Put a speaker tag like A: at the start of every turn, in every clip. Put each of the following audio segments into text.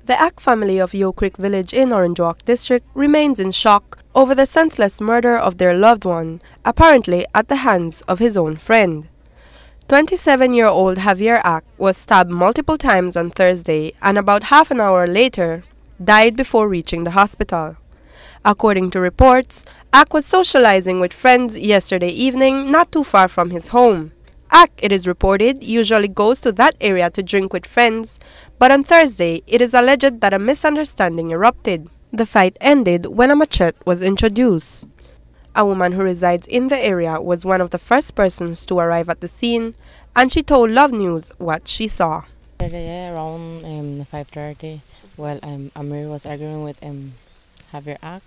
A: The Ack family of Yo Creek Village in Orange Walk District remains in shock over the senseless murder of their loved one, apparently at the hands of his own friend. 27-year-old Javier Ack was stabbed multiple times on Thursday and about half an hour later died before reaching the hospital. According to reports, Ack was socializing with friends yesterday evening not too far from his home. Ack, it is reported, usually goes to that area to drink with friends, but on Thursday it is alleged that a misunderstanding erupted. The fight ended when a machete was introduced. A woman who resides in the area was one of the first persons to arrive at the scene, and she told Love News what she saw.
B: Yesterday around 5:30, Amir was arguing with Javier Ack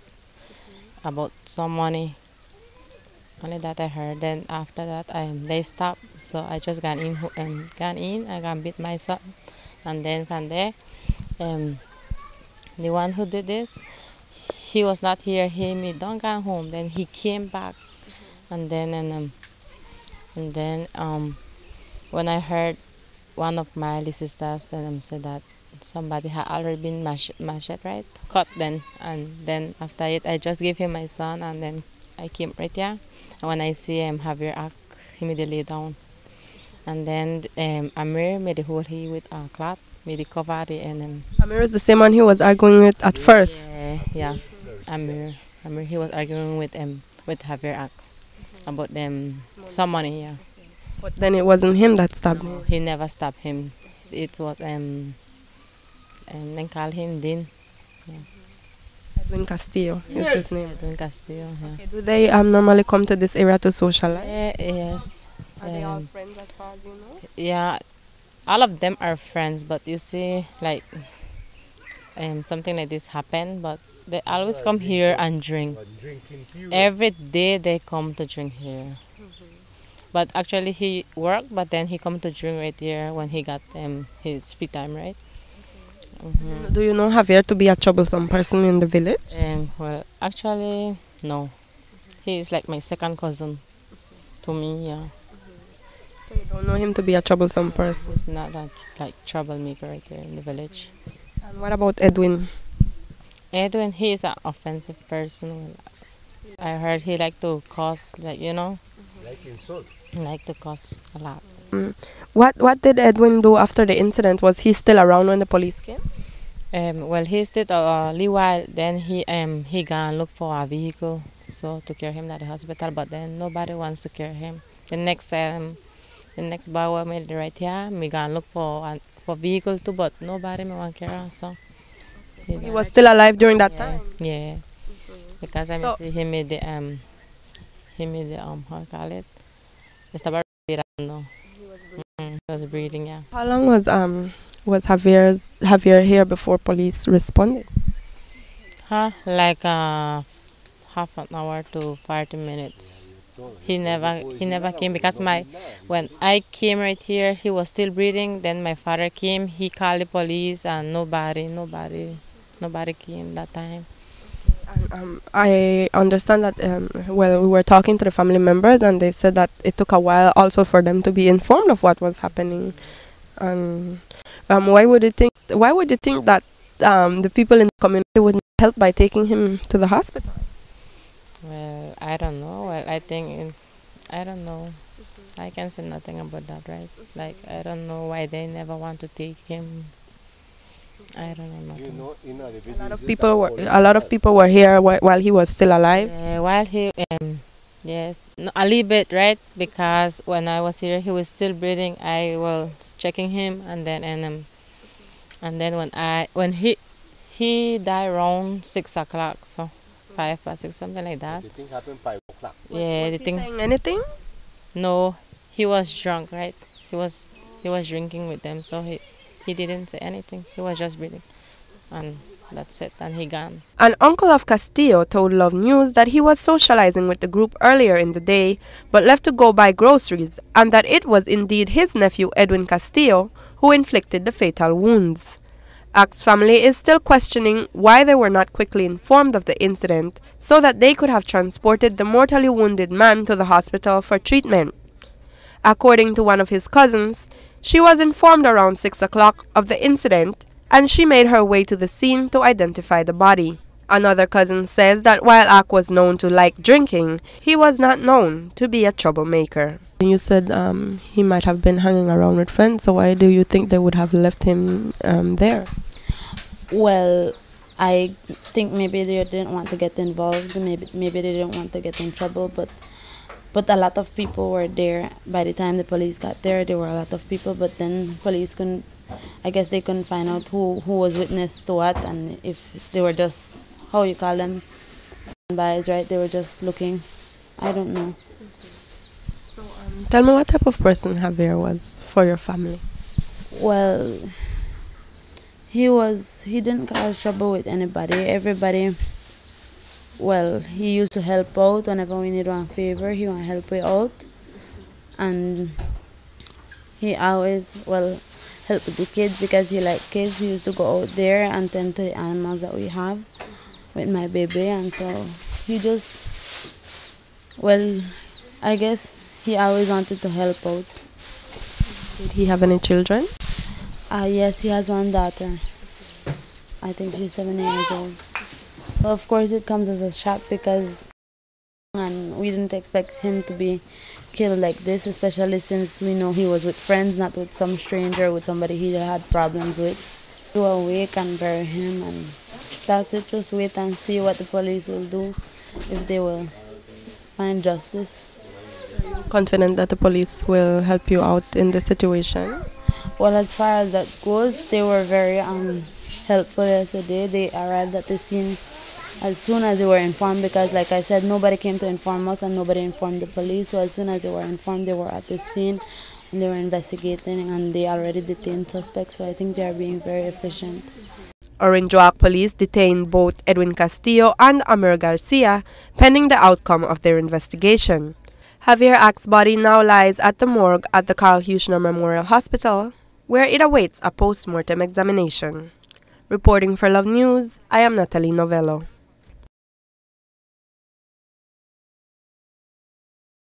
B: about some money. Only that I heard. Then after that, they stopped. So I just got in. I got beat my son, and then from there, the one who did this, he was not here. Me don't go home. Then he came back, and then when I heard one of my little sisters said that somebody had already been machete, right? Cut then, and then after it, I just gave him my son, and then I came right here. And when I see Javier Ack, he immediately down. And then Amir made the whole he with a cloth, made the cover the
A: Amir is the same one he was arguing with at first.
B: Yeah. Amir, he was arguing with Javier Ack about some money, yeah.
A: But then it wasn't him that stabbed him.
B: He never stabbed him. It was then call him Dean. Yeah.
A: Edwin Castillo is his name.
B: Edwin Castillo, yeah.
A: Okay, do they normally come to this area to socialize?
B: Yes.
A: Are they all friends as far as you know?
B: Yeah, all of them are friends, but you see, like, something like this happen, but they always come here and drink. Every day they come to drink here. But actually he worked, but then he come to drink right here when he got his free time, right?
A: Do you know Javier to be a troublesome person in the village?
B: Well, actually, no. He is like my second cousin to me, yeah.
A: So you don't know him to be a troublesome person?
B: He's not that like troublemaker right there in the village.
A: And what about Edwin?
B: Edwin, he is an offensive person. I heard he like to cuss, like, you know.
C: Like insult.
B: Like to cuss a lot.
A: What did Edwin do after the incident? Was he still around when the police came?
B: Well, he stayed a little while. Then he gone look for a vehicle so to carry him to the hospital. But then nobody wants to carry him. The next bar made right here. Me gone look for vehicle too, but nobody me want carry him. So
A: he was still alive during that time.
B: Yeah, because I see he made the how call it? Estaba breathing. He was breathing, yeah.
A: How long was Javier here before police responded?
B: Like half an hour to 40 minutes. He never came because when I came right here, he was still breathing. Then my father came. He called the police, and nobody came that time.
A: I understand that, we were talking to the family members and they said that it took a while also for them to be informed of what was happening. And why would you think that the people in the community would help by taking him to the hospital?
B: Well, I don't know. Well, I don't know. I can say nothing about that, right? Like, I don't know why they never want to take him. I don't know.
A: A lot of people were here while he was still alive.
B: While he, yes, no, a little bit, right? Because when I was here, he was still breathing. I was checking him, and then when he died around 6 o'clock, so 5 past 6, something like that.
C: The thing happened 5 o'clock.
B: Yeah, the thing.
A: Saying anything?
B: No, he was drunk, right? He was drinking with them, so he didn't say anything. He was just breathing, and that's it. And he gone.
A: An uncle of Castillo told Love News that he was socializing with the group earlier in the day, but left to go buy groceries, and that it was indeed his nephew Edwin Castillo who inflicted the fatal wounds. Ack's family is still questioning why they were not quickly informed of the incident so that they could have transported the mortally wounded man to the hospital for treatment. According to one of his cousins, she was informed around 6 o'clock of the incident and she made her way to the scene to identify the body. Another cousin says that while Ak was known to like drinking, he was not known to be a troublemaker. You said he might have been hanging around with friends, so why do you think they would have left him there?
D: Well, I think maybe they didn't want to get involved, maybe they didn't want to get in trouble, but a lot of people were there. By the time the police got there were a lot of people, but then police couldn't, I guess they couldn't find out who was witness to what, and if they were just, how you call them, standbys, right? They were just looking. I don't know.
A: Tell me what type of person Javier was for your family.
D: Well, he didn't cause trouble with anybody. Everybody, well, he used to help out whenever we need one favor. He want to help you out. And he always, well, help with the kids because he liked kids. He used to go out there and tend to the animals that we have with my baby. And so he just, well, I guess he always wanted to help out.
A: Did he have any children?
D: Yes, he has one daughter. I think she's 7 years old. Well, of course, it comes as a shock because and we didn't expect him to be killed like this, especially since we know he was with friends, not with some stranger, with somebody he had problems with. We will wake and bury him, and that's it. Just wait and see what the police will do, if they will find justice.
A: Confident that the police will help you out in the situation?
D: Well, as far as that goes, they were very helpful yesterday. They arrived at the scene as soon as they were informed because, like I said, nobody came to inform us and nobody informed the police. So as soon as they were informed, they were at the scene and they were investigating, and they already detained suspects. So I think they are being very efficient.
A: Orange Walk police detained both Edwin Castillo and Amir Garcia pending the outcome of their investigation. Javier Ak's body now lies at the morgue at the Carl Huchner Memorial Hospital, where it awaits a post-mortem examination. Reporting for Love News, I am Natalie Novello.